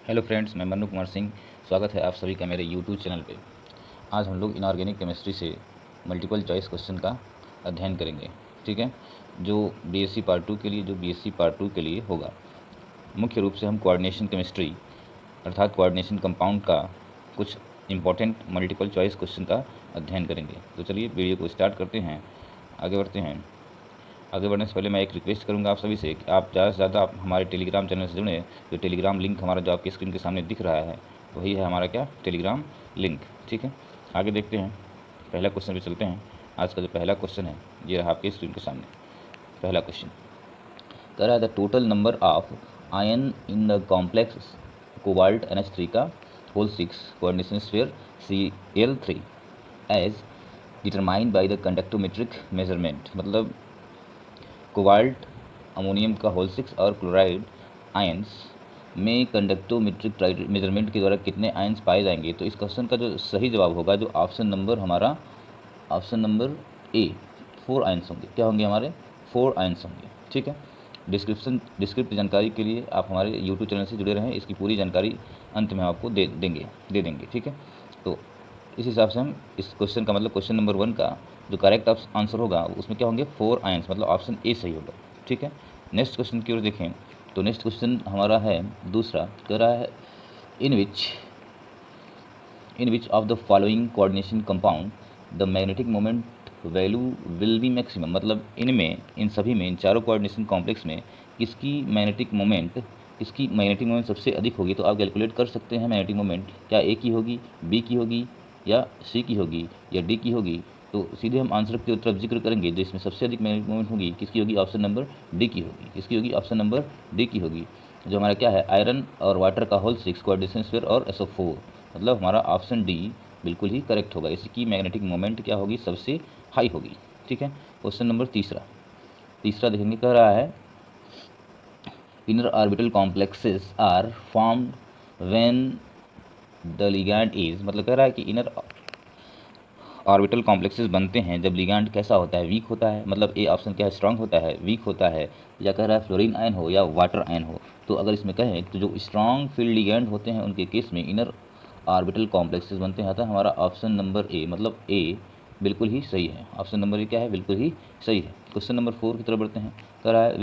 Hello friends, मैं मन्नू कुमार सिंह। स्वागत है आप सभी का मेरे यूट्यूब चैनल पे। आज हम लोग इनऑर्गेनिक केमिस्ट्री से मल्टीपल चॉइस क्वेश्चन का अध्ययन करेंगे। ठीक है, जो बीएससी पार्ट 2 के लिए होगा। मुख्य रूप से हम कोऑर्डिनेशन केमिस्ट्री अर्थात कोऑर्डिनेशन कंपाउंड का कुछ इंपॉर्टेंट मल्टीपल चॉइस क्वेश्चन का अध्ययन करेंगे। तो चलिए वीडियो को स्टार्ट करते हैं, आगे बढ़ते हैं। आगे बढ़ने से पहले मैं एक रिक्वेस्ट करूंगा आप सभी से कि आप ज़्यादा से ज़्यादा आप हमारे टेलीग्राम चैनल से जुड़ें। जो टेलीग्राम लिंक हमारा जो आपकी स्क्रीन के सामने दिख रहा है वही है हमारा टेलीग्राम लिंक। ठीक है, आगे देखते हैं, पहला क्वेश्चन पे चलते हैं। आज का जो पहला क्वेश्चन है ये रहा आपकी स्क्रीन के सामने। पहला क्वेश्चन कह रहा है the total number of ion in the complex cobalt NH3 का whole 6 coordination sphere Cl3 as determined by the conductometric measurement. मतलब कोबाल्ट अमोनियम का होल 6 और क्लोराइड आयंस में कंडक्टोमेट्रिक मेजरमेंट के द्वारा कितने आयंस पाए जाएंगे। तो इस क्वेश्चन का जो सही जवाब होगा, जो ऑप्शन नंबर हमारा ऑप्शन नंबर ए, 4 आयंस होंगे। क्या होंगे हमारे 4 आयंस होंगे। ठीक है, डिस्क्रिप्टिव जानकारी के लिए आप हमारे यूट्यूब चैनल से जुड़े रहें। इसकी पूरी जानकारी अंत में आपको दे देंगे। ठीक है, तो इस हिसाब से हम इस क्वेश्चन का मतलब क्वेश्चन नंबर 1 का जो करेक्ट आंसर होगा उसमें क्या होंगे 4 आयंस, मतलब ऑप्शन ए सही होगा। ठीक है, नेक्स्ट क्वेश्चन की ओर देखें तो नेक्स्ट क्वेश्चन हमारा है दूसरा। कह रहा है in which of the following coordination compound the magnetic moment value will be maximum. मतलब इन सभी में, इन चारों कोऑर्डिनेशन कॉम्प्लेक्स में किसकी मैग्नेटिक मोमेंट सबसे अधिक होगी। तो आप कैलकुलेट कर सकते हैं मैग्नेटिक मोमेंट, क्या ए की होगी, बी की होगी, या सी की होगी, या डी की होगी। तो सीधे हम आंसर की तरफ जिक्र करेंगे, जो इसमें सबसे अधिक मैग्नेटिक मोमेंट होगी किसकी होगी, ऑप्शन नंबर डी की होगी। किसकी होगी, ऑप्शन नंबर डी की होगी। जो हमारा क्या है, आयरन और वाटर का होल 6 कोऑर्डिनेशन स्फीयर और SO4, मतलब हमारा ऑप्शन डी बिल्कुल ही करेक्ट होगा। इसकी मैग्नेटिक मोमेंट क्या होगी, सबसे हाई होगी। ठीक है, क्वेश्चन नंबर तीसरा देखेंगे। कह रहा है inner orbital complexes are formed when the ligand is, मतलब कह रहा है कि इनर ऑर्बिटल कॉम्प्लेक्सेस बनते हैं जब लिगैंड कैसा होता है, वीक होता है। मतलब ए ऑप्शन क्या है, स्ट्रांग होता है, वीक होता है, या कह रहा है फ्लोरीन आयन हो या वाटर आयन हो। तो अगर इसमें कहें तो जो स्ट्रांग फील्ड लिगैंड होते हैं उनके केस में इनर ऑर्बिटल कॉम्प्लेक्सेस बनते हैं। अतः हमारा ऑप्शन नंबर ए, मतलब ए बिल्कुल ही सही है। ऑप्शन नंबर ए क्या है, बिल्कुल ही सही है। क्वेश्चन नंबर 4 की तरफ बढ़ते हैं। कह रहा है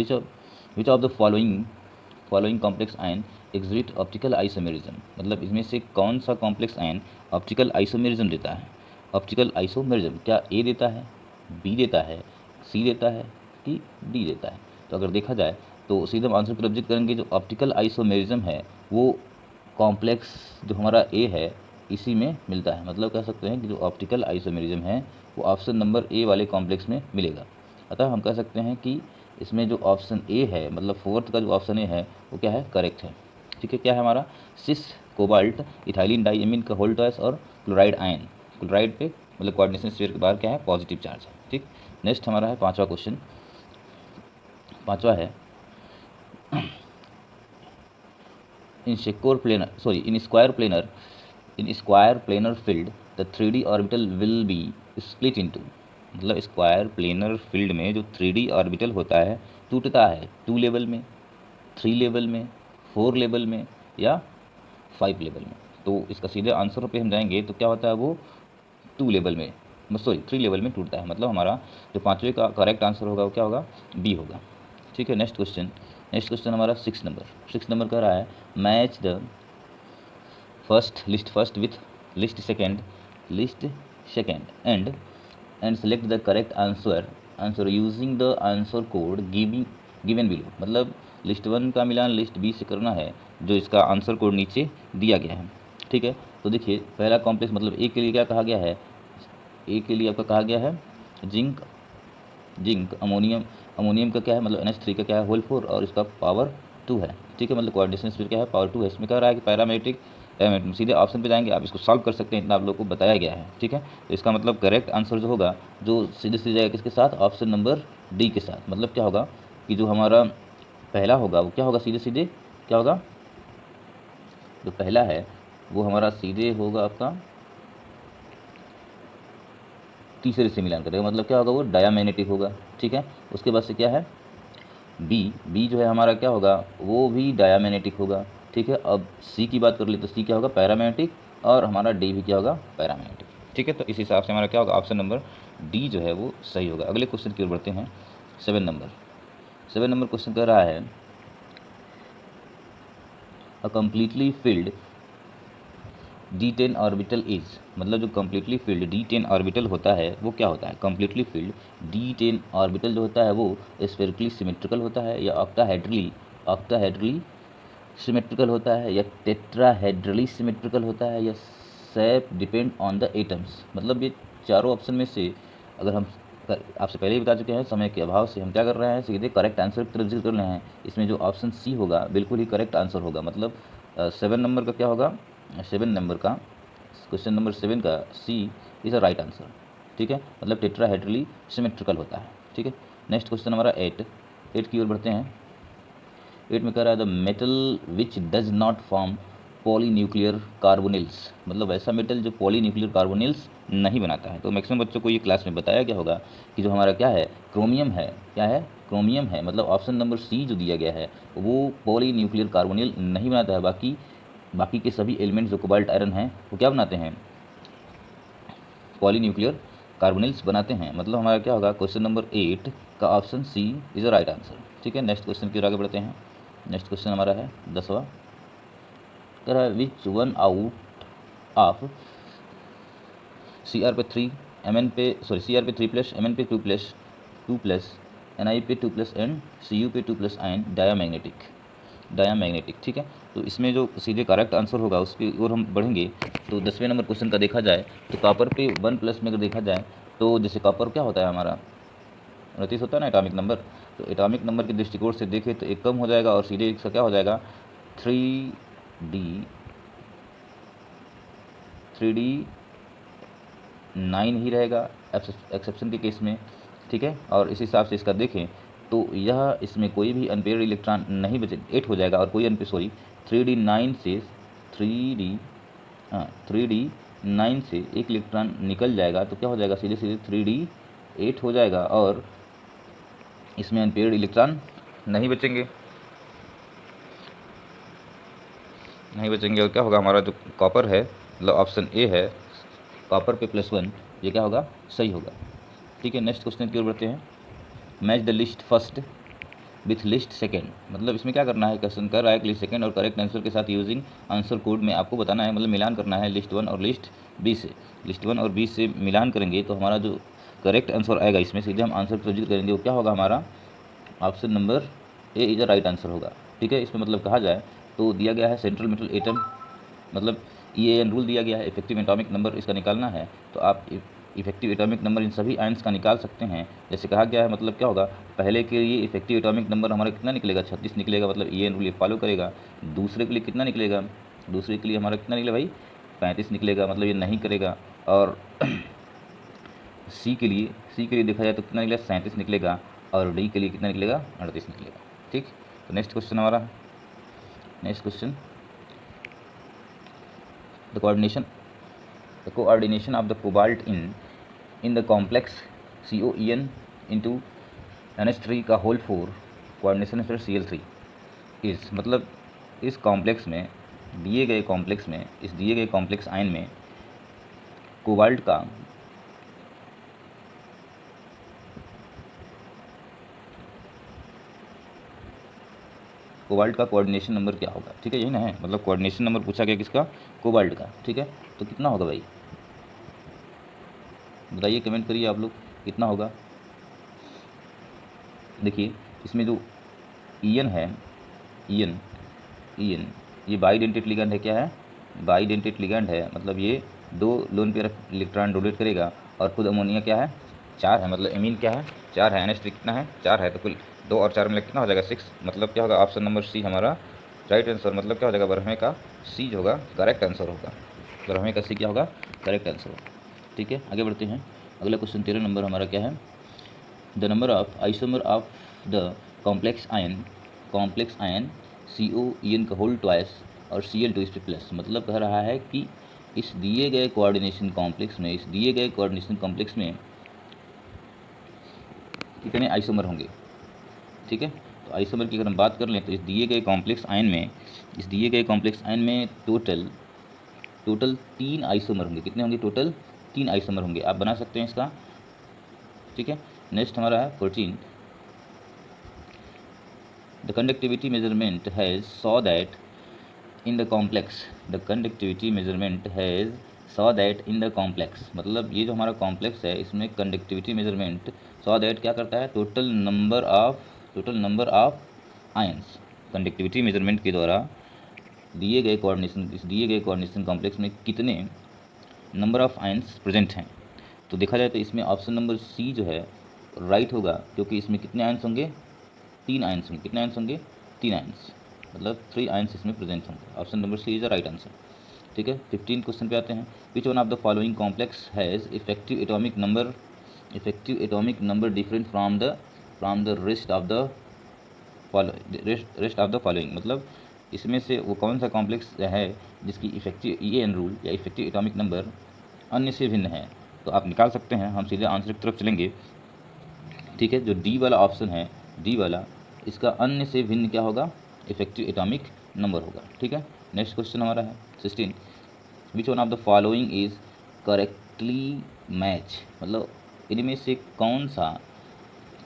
विच of the following complex ion exhibit optical isomerism. मतलब इसमें से कौन सा कॉम्प्लेक्स आयन ऑप्टिकल आइसोमेरिज्म देता है। ऑप्टिकल आइसोमेरिज्म क्या ए देता है, बी देता है, सी देता है कि डी देता है। तो अगर देखा जाए तो सीधे हम आंसर की तरफ जिक्र करेंगे। जो ऑप्टिकल आइसोमेरिज्म है वो कॉम्प्लेक्स जो हमारा ए है इसी में मिलता है। मतलब कह सकते हैं कि जो ऑप्टिकल आइसोमेरिज्म है वो ऑप्शन नंबर ए वाले कॉम्प्लेक्स में मिलेगा। अतः हम कह सकते हैं कि इसमें जो ऑप्शन ए है, मतलब फोर्थ का जो ऑप्शन ए है वो क्या है, करेक्ट है। ठीक है, क्या है हमारा, सिस कोबाल्ट इथाइलिन डाइएमीन का होल ट्वाइस और क्लोराइड आयन। क्लोराइड पे मतलब कोऑर्डिनेशन स्फीयर के बाहर क्या है, पॉजिटिव चार्ज है। ठीक, नेक्स्ट हमारा है पांचवा क्वेश्चन। पांचवा है in square planar field the 3D orbital will be split into. मतलब स्क्वायर प्लेनर फील्ड में जो 3D ऑर्बिटल होता है टूटता है 2 लेवल में, 3 लेवल में, 4 लेवल में, या 5 लेवल में। तो इसका सीधे आंसर पे हम जाएंगे तो क्या होता है, वो 2 लेवल में, 3 लेवल में टूटता है। मतलब हमारा जो पाँचवें का करेक्ट आंसर होगा वो क्या होगा, बी होगा। ठीक है, नेक्स्ट क्वेश्चन हमारा 6 नंबर कह रहा है match the list first with list second and select the correct answer using the answer code given below. मतलब लिस्ट 1 का मिलान लिस्ट बी से करना है, जो इसका आंसर कोड नीचे दिया गया है। ठीक है, तो देखिए पहला कॉम्प्लेक्स मतलब ए के लिए क्या कहा गया है, ए के लिए आपका कहा गया है जिंक अमोनियम का क्या है, मतलब NH3 का क्या है, होल 4 और इसका पावर 2 है। ठीक है, मतलब कोऑर्डिनेशन स्पीड क्या है, पावर 2 है। इसमें कह रहा है कि पैरामेट्रिक सीधे ऑप्शन पे जाएंगे, आप इसको सॉल्व कर सकते हैं, इतना आप लोग को बताया गया है। ठीक है, तो इसका मतलब करेक्ट आंसर जो होगा जो सीधे सीधे जाएगा किसके साथ, ऑप्शन नंबर डी के साथ। मतलब क्या होगा कि जो हमारा पहला होगा वो क्या होगा, सीधे सीधे क्या होगा, जो पहला है वो हमारा सीधे होगा आपका तीसरे से मिलान करेगा। मतलब क्या होगा, वो डायामैग्नेटिक होगा। ठीक है, उसके बाद से क्या है, बी जो है हमारा क्या होगा, वो भी डायामैग्नेटिक होगा। ठीक है। अब सी की बात कर ले तो सी क्या होगा, पैरामैग्नेटिक, और हमारा डी भी क्या होगा, पैरामैग्नेटिक। ठीक है, तो इस हिसाब से हमारा क्या होगा, ऑप्शन नंबर डी जो है वो सही होगा। अगले क्वेश्चन की ओर बढ़ते हैं। 7 नंबर क्वेश्चन कह रहा है a completely field D10 orbital is, मतलब जो कम्प्लीटली फिल्ड D10 ऑर्बिटल होता है वो क्या होता है, कम्प्लीटली फिल्ड D10 ऑर्बिटल जो होता है वो स्फेरिकली सिमेट्रिकल होता है, या ऑक्टाहेड्रली सिमेट्रिकल होता है, या टेट्राहेड्रली सिमेट्रिकल होता है, या SAP depend on the atoms. मतलब ये चारों ऑप्शन में से अगर हम आपसे पहले ही बता चुके हैं, समय के अभाव से हम क्या कर रहे हैं, सीधे करेक्ट आंसर की तरफ जिक्र कर रहे हैं। इसमें जो ऑप्शन सी होगा बिल्कुल ही करेक्ट आंसर होगा। मतलब 7 नंबर का क्या होगा, 7 नंबर का क्वेश्चन नंबर 7 का सी इज़ अ राइट आंसर। ठीक है, मतलब टेट्राहेड्रली सिमेट्रिकल होता है। ठीक है, नेक्स्ट क्वेश्चन हमारा 8 की ओर बढ़ते हैं। 8 में कह रहा है the metal which does not form polynuclear carbonyls, मतलब ऐसा मेटल जो पॉलीन्यूक्लियर कार्बोनिल्स नहीं बनाता है। तो मैक्सिमम बच्चों को ये क्लास में बताया गया होगा कि जो हमारा क्या है, क्रोमियम है, क्या है, क्रोमियम है। मतलब ऑप्शन नंबर सी जो दिया गया है वो पॉलीन्यूक्लियर कार्बोनिल नहीं बनाता है। बाकी के सभी एलिमेंट्स जो कोबाल्ट आयरन हैं वो क्या बनाते हैं, पॉलीन्यूक्लियर कार्बोनिल्स बनाते हैं। मतलब हमारा क्या होगा, क्वेश्चन नंबर 8 का option C is a right answer. ठीक है, नेक्स्ट क्वेश्चन की ओर आगे बढ़ते हैं। नेक्स्ट क्वेश्चन हमारा है 10वां, कह रहा है which one out of C R पे 3 एम एन पे सी आर पे 3+, एम एन पे 2+, एन आई पे 2+ एंड सी यू पे 2+ आयन डायामैग्नेटिक। ठीक है, तो इसमें जो सीधे करेक्ट आंसर होगा उसकी ओर हम बढ़ेंगे। तो 10वें नंबर क्वेश्चन का देखा जाए तो कॉपर पे 1+ में अगर देखा जाए तो जैसे कॉपर क्या होता है हमारा, 29 होता है ना एटॉमिक नंबर, तो एटॉमिक नंबर के दृष्टिकोण से देखें तो एक कम हो जाएगा और सीधे इसका क्या हो जाएगा, 3D 9 ही रहेगा एक्सेप्शन के केस में। ठीक है, और इस हिसाब से इसका देखें तो यह इसमें कोई भी अनपेयर्ड इलेक्ट्रॉन नहीं बचे, 8 हो जाएगा, और कोई 3D9 से 3D9 से एक इलेक्ट्रॉन निकल जाएगा तो क्या हो जाएगा, सीधे 3D8 हो जाएगा, और इसमें अनपेयर्ड इलेक्ट्रॉन नहीं बचेंगे। और क्या होगा, हमारा जो कॉपर है, मतलब ऑप्शन ए है, कॉपर पे +1, ये क्या होगा, सही होगा। ठीक है, नेक्स्ट क्वेश्चन की ओर बढ़ते हैं। Match the list first with list second, मतलब इसमें क्या करना है, क्वेश्चन कर रहा है कि लिस्ट सेकेंड और करेक्ट आंसर के साथ यूजिंग आंसर कोड में आपको बताना है, मतलब मिलान करना है लिस्ट 1 और लिस्ट बी से। लिस्ट 1 और बी से मिलान करेंगे तो हमारा जो करेक्ट आंसर आएगा इसमें सीधे हम आंसर प्रोजीड करेंगे, वो क्या होगा, हमारा option number A is a right answer होगा। ठीक है, इसमें मतलब कहा जाए तो दिया गया है सेंट्रल मेटल एटम, मतलब EAN रूल दिया गया है, इफेक्टिव एटॉमिक नंबर इसका निकालना है। तो आप इफेक्टिव एटॉमिक नंबर इन सभी आयंस का निकाल सकते हैं। जैसे कहा गया है, मतलब क्या होगा, पहले के लिए इफेक्टिव एटॉमिक नंबर हमारा कितना निकलेगा, 36 निकलेगा, मतलब EAN रूल फॉलो करेगा। दूसरे के लिए कितना निकलेगा, दूसरे के लिए हमारा कितना निकलेगा भाई, 35 निकलेगा, मतलब ये नहीं करेगा। और सी के लिए देखा जाए तो कितना निकलेगा, 37 निकलेगा, और डी के लिए कितना निकलेगा, 38 निकलेगा। ठीक, तो नेक्स्ट क्वेश्चन हमारा, next question, the coordination of the cobalt in the complex COEN into NH3 का होल 4 कोऑर्डिनेशन फिर Cl3 इस, मतलब इस कॉम्प्लेक्स में दिए गए कॉम्प्लेक्स आयन में कोबाल्ट का कोऑर्डिनेशन नंबर क्या होगा। ठीक है, यही ना है, मतलब कोऑर्डिनेशन नंबर पूछा गया किसका, कोबाल्ट का। ठीक है, तो कितना होगा भाई, बताइए, कमेंट करिए आप लोग, कितना होगा। देखिए इसमें जो EN है, EN ये बाईडेंटेट लिगैंड है, क्या है, बाईडेंटेट लिगैंड है, मतलब ये 2 लोन पेयर इलेक्ट्रॉन डोनेट करेगा, और खुद अमोनिया क्या है, 4 है, मतलब एमीन क्या है, 4 है, NH3 कितना है, 4 है, तो कुल 2 और 4 मिला कितना हो जाएगा, 6। मतलब क्या होगा, ऑप्शन नंबर सी हमारा राइट आंसर, मतलब क्या हो जाएगा, ब्रह्मे का सी जो होगा करेक्ट आंसर होगा, ब्रह्मे का सी क्या होगा, करेक्ट आंसर होगा। ठीक है, आगे बढ़ते हैं। अगला क्वेश्चन 13 नंबर हमारा क्या है, the number of isomer of the complex ion COEN का होल ट्वाइस और Cl2 इस पे प्लस, मतलब कह रहा है कि इस दिए गए कोऑर्डिनेशन कॉम्प्लेक्स में कितने आइसोमर होंगे। ठीक है, तो आइसोमर की अगर हम बात कर लें तो इस दिए गए कॉम्प्लेक्स आयन में टोटल 3 आइसोमर होंगे। कितने होंगे? टोटल 3 आइसोमर होंगे। आप बना सकते हैं इसका, ठीक है। नेक्स्ट हमारा है 14, the conductivity measurement has saw that in the complex, in the complex, मतलब ये जो हमारा कॉम्प्लेक्स है इसमें कंडक्टिविटी मेजरमेंट सॉ दैट क्या करता है? Total number of ions. Conductivity measurement के द्वारा इस दिए गए कोऑर्डिनेशन कॉम्प्लेक्स में कितने नंबर ऑफ आयंस प्रेजेंट हैं। तो देखा जाए तो इसमें ऑप्शन नंबर सी जो है राइट होगा, क्योंकि इसमें कितने आयंस होंगे? 3 आयंस होंगे। कितने आयंस होंगे? 3 आयंस, मतलब 3 आयंस इसमें प्रेजेंट होंगे। Option number C is the right answer, ठीक है। 15 क्वेश्चन पे आते हैं। Which one of the following complex has effective atomic number different from the rest of the following, मतलब इसमें से वो कौन सा कॉम्प्लेक्स है जिसकी इफेक्टिव EAN रूल या इफेक्टिव एटॉमिक नंबर अन्य से भिन्न है। तो आप निकाल सकते हैं। हम सीधे आंसर की तरफ चलेंगे, ठीक है। जो डी वाला ऑप्शन है, डी वाला, इसका अन्य से भिन्न क्या होगा? इफेक्टिव एटॉमिक नंबर होगा, ठीक है। नेक्स्ट क्वेश्चन हमारा है 16, विच one of the following is correctly match, मतलब इनमें से कौन सा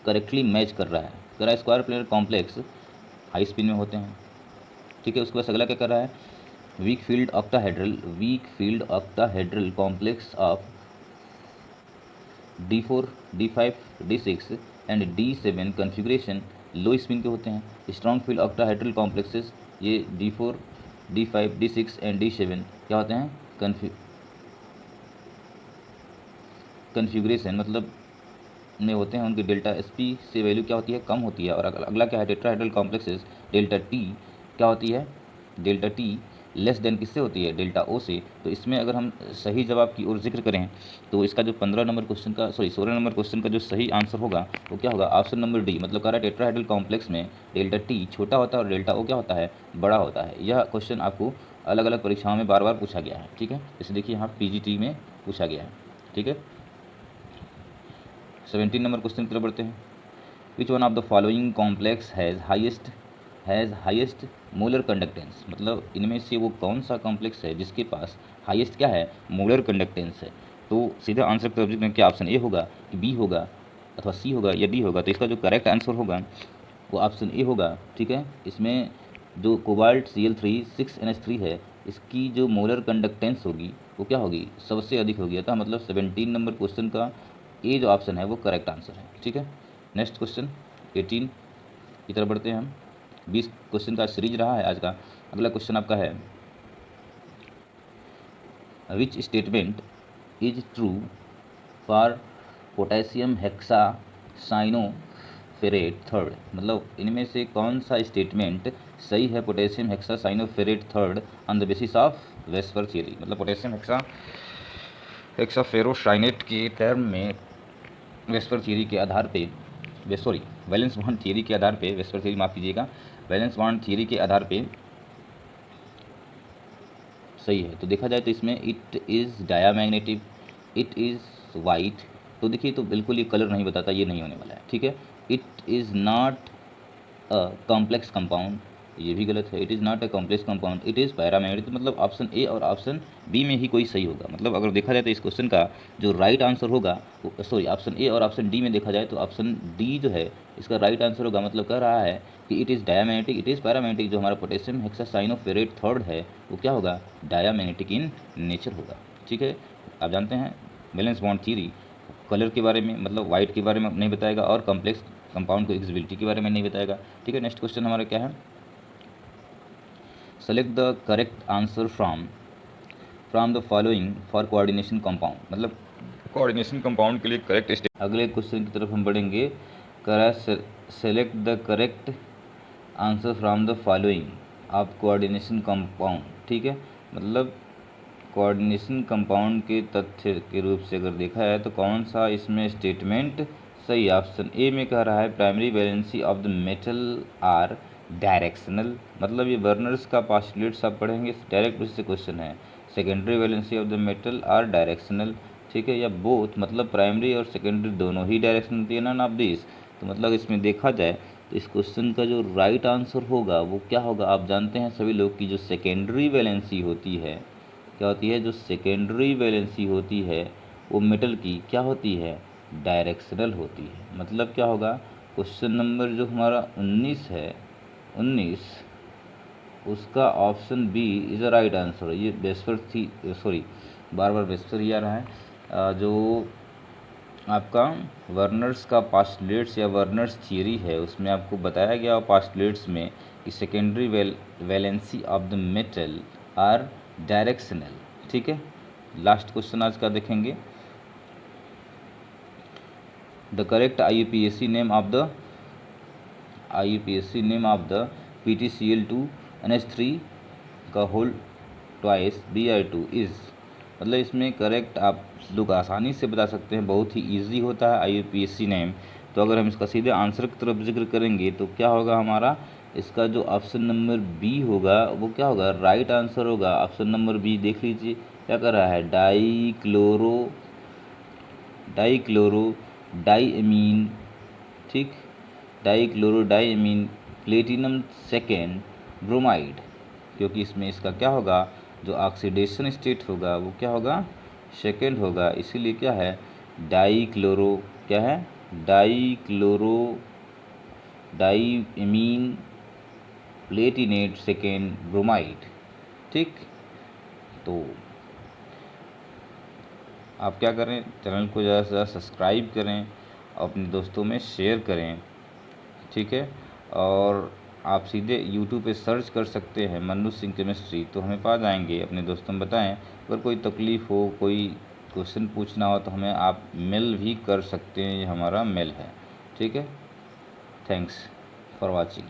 करेक्टली मैच कर रहा है? कर रहा है square planar complex high spin में होते हैं, ठीक है। उसके बाद अगला क्या कर रहा है? Weak field octahedral complex of D4, D5, D6 and D7 configuration low spin के होते हैं। स्ट्रॉन्ग फील्ड ऑक्टाहेड्रल कॉम्प्लेक्सेस ये D4, D5, D6 and D7 क्या होते हैं? कन्फिग्रेशन मतलब में होते हैं। उनकी डेल्टा SP से वैल्यू क्या होती है? कम होती है। और अगला क्या है? टेट्राहेड्रल कॉम्प्लेक्सेस डेल्टा T क्या होती है? डेल्टा T लेस देन किससे होती है? डेल्टा O से। तो इसमें अगर हम सही जवाब की ओर जिक्र करें तो इसका जो 16 नंबर क्वेश्चन का जो सही आंसर होगा वो क्या होगा? ऑप्शन नंबर डी, मतलब कह रहा है टेट्राहेड्रल कॉम्प्लेक्स में डेल्टा T छोटा होता है और डेल्टा O क्या होता है? बड़ा होता है। यह क्वेश्चन आपको अलग अलग परीक्षाओं में बार बार पूछा गया है, ठीक है। जैसे देखिए यहाँ PGT में पूछा गया है, ठीक है। 17 नंबर क्वेश्चन की तरफ बढ़ते हैं। Which one of the following complex has highest molar conductance, मतलब इनमें से वो कौन सा कॉम्प्लेक्स है जिसके पास हाईएस्ट क्या है? मोलर कंडक्टेंस है। तो सीधा आंसर की तरफ देखते हैं कि ऑप्शन ए होगा कि बी होगा अथवा सी होगा या डी होगा। तो इसका जो करेक्ट आंसर होगा वो ऑप्शन ए होगा, ठीक है। इसमें जो कोबाल्ट Cl3 6NH3 है, इसकी जो मोलर कंडक्टेंस होगी वो क्या होगी? सबसे अधिक होगी। अतः मतलब 17 नंबर क्वेश्चन का ए जो ऑप्शन है वो करेक्ट आंसर है, ठीक है। नेक्स्ट क्वेश्चन 18 की तरफ बढ़ते हैं हम। 20 क्वेश्चन का सीरीज रहा है आज का। अगला क्वेश्चन आपका है, which statement is true for potassium hexacyanoferrate third, मतलब इनमें से कौन सा स्टेटमेंट सही है potassium hexacyanoferrate third on the basis of VSEPR theory, मतलब पोटेशियम हेक्साफेरोसाइनेट के टर्म में वेस्पर थियरी के आधार पे वैलेंस बॉन्ड थियरी के आधार पे, वेस्पर थियरी माफ कीजिएगा, वैलेंस बॉन्ड थियरी के आधार पे सही है। तो देखा जाए तो इसमें it is diamagnetic, it is white, तो देखिए तो बिल्कुल ये कलर नहीं बताता, ये नहीं होने वाला है, ठीक है। It is not a complex compound, ये भी गलत है। It is not a complex compound, it is paramagnetic, मतलब ऑप्शन ए और ऑप्शन बी में ही कोई सही होगा। मतलब अगर देखा जाए तो इस क्वेश्चन का जो राइट आंसर होगा ऑप्शन ए और ऑप्शन डी में देखा जाए तो ऑप्शन डी जो है इसका राइट आंसर होगा। मतलब कह रहा है कि it is diamagnetic, it is paramagnetic, जो हमारा पोटेशियम हेक्सासाइनोफेरेट थर्ड है वो क्या होगा? डायामैग्नेटिक इन नेचर होगा, ठीक है। आप जानते हैं वैलेंस बॉन्ड थ्योरी कलर के बारे में, मतलब वाइट के बारे में नहीं बताएगा और कॉम्प्लेक्स कंपाउंड को एक्सिबिलिटी के बारे में नहीं बताएगा, ठीक है। नेक्स्ट क्वेश्चन हमारा क्या है? Select the correct answer from the following for coordination compound, मतलब कोऑर्डिनेशन कंपाउंड के लिए करेक्ट स्टेप। अगले क्वेश्चन की तरफ हम बढ़ेंगे। Select the correct answer from the following of coordination compound, ठीक है। मतलब कोऑर्डिनेशन कंपाउंड के तथ्य के रूप से अगर देखा है तो कौन सा इसमें स्टेटमेंट सही? ऑप्शन ए में कह रहा है primary valency of the metal are directional, मतलब ये बर्नर्स का पोस्टुलेट्स आप पढ़ेंगे, डायरेक्ट उससे क्वेश्चन है। Secondary valency of the metal are directional, ठीक है, या बोथ, मतलब प्राइमरी और सेकेंडरी दोनों ही डायरेक्शनल होती है, नन ऑफ दिस। तो मतलब इसमें देखा जाए तो इस क्वेश्चन का जो राइट आंसर होगा वो क्या होगा? आप जानते हैं सभी लोग कि जो सेकेंडरी वैलेंसी होती है, क्या होती है? जो सेकेंडरी वैलेंसी होती है वो मेटल की क्या होती है? डायरेक्शनल होती है। मतलब क्या होगा? क्वेश्चन नंबर जो हमारा 19 है, 19, उसका option B is a right answer. ये बेस्पर थी, सॉरी बार बार बेस्पर ही आ रहा है। जो आपका वर्नर्स का पास्टुलेट्स या वर्नर्स थियरी है उसमें आपको बताया गया पास्टुलेट्स में कि secondary valency of the metal are directional. ठीक है, लास्ट क्वेश्चन आज का देखेंगे। The correct IUPAC name of the PTCl2 NH3 का होल ट्वाइस Br2 इज़। मतलब इसमें करेक्ट आप लोग आसानी से बता सकते हैं, बहुत ही इजी होता है IUPAC नेम। तो अगर हम इसका सीधे आंसर की तरफ जिक्र करेंगे तो क्या होगा हमारा? इसका जो ऑप्शन नंबर बी होगा वो क्या होगा? राइट आंसर होगा। ऑप्शन नंबर बी देख लीजिए क्या कर रहा है? डाईक्लोरो डाईएमीन, ठीक, डाईक्लोरो डाईएमीन प्लेटिनम सेकेंड ब्रोमाइड, क्योंकि इसमें इसका क्या होगा? जो ऑक्सीडेशन स्टेट होगा वो क्या होगा? सेकेंड होगा। इसीलिए क्या है? डाईक्लोरो, क्या है? Dichloro diamine platinate second bromide. ठीक, तो आप क्या करें? चैनल को ज़्यादा से ज़्यादा सब्सक्राइब करें, अपने दोस्तों में शेयर करें। ठीक है, और आप सीधे YouTube पे सर्च कर सकते हैं मन्नू सिंह केमिस्ट्री, तो हमें पा जाएंगे। अपने दोस्तों में बताएं। अगर कोई तकलीफ़ हो, कोई क्वेश्चन पूछना हो तो हमें आप मेल भी कर सकते हैं, ये हमारा मेल है। ठीक है, थैंक्स फॉर वॉचिंग।